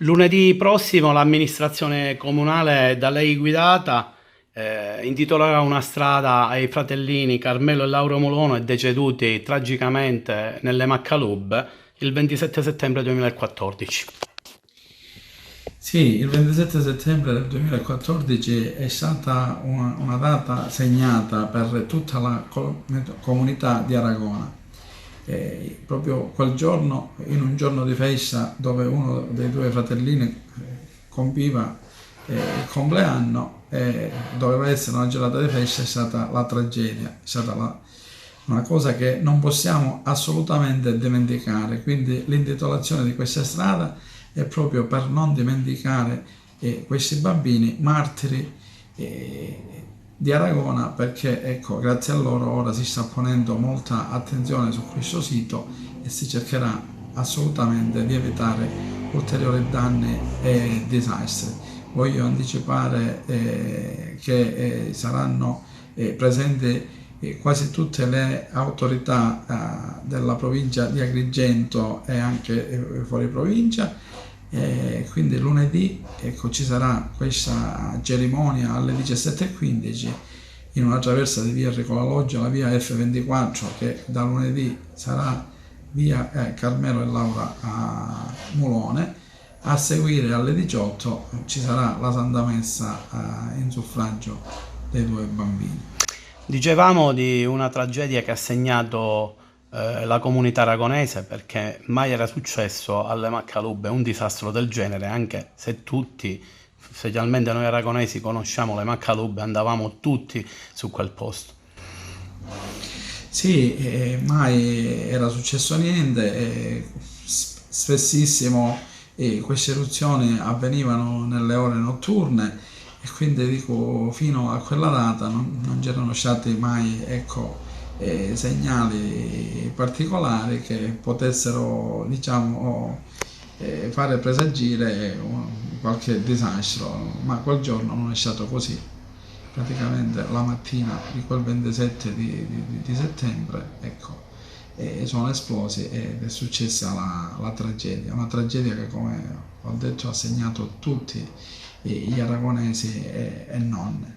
Lunedì prossimo l'amministrazione comunale da lei guidata intitolerà una strada ai fratellini Carmelo e Lauro Molono, deceduti tragicamente nelle Maccalub il 27 settembre 2014. Sì, il 27 settembre del 2014 è stata una data segnata per tutta la comunità di Aragona. Proprio quel giorno, in un giorno di festa dove uno dei due fratellini compiva il compleanno, doveva essere una giornata di festa, è stata la tragedia, è stata una cosa che non possiamo assolutamente dimenticare. Quindi l'intitolazione di questa strada è proprio per non dimenticare questi bambini martiri di Aragona, perché ecco, grazie a loro ora si sta ponendo molta attenzione su questo sito e si cercherà assolutamente di evitare ulteriori danni e disastri. Voglio anticipare che saranno presenti quasi tutte le autorità della provincia di Agrigento e anche fuori provincia. Quindi lunedì, ecco, ci sarà questa cerimonia alle 17:15 in una traversa di via Enrico La Loggia, la via F24, che da lunedì sarà via Carmelo e Laura a Mulone. A seguire alle 18 ci sarà la Santa Messa in suffragio dei due bambini. Dicevamo di una tragedia che ha segnato la comunità aragonese, perché mai era successo alle Maccalube un disastro del genere, anche se tutti, specialmente noi aragonesi, conosciamo le Maccalube, andavamo tutti su quel posto. Sì, mai era successo niente, spessissimo queste eruzioni avvenivano nelle ore notturne e quindi dico fino a quella data non c'erano stati mai, ecco, segnali particolari che potessero, diciamo, fare presagire qualche disastro, ma quel giorno non è stato così. Praticamente la mattina di quel 27 di settembre, ecco, sono esplosi ed è successa la tragedia, una tragedia che, come ho detto, ha segnato tutti gli aragonesi e non.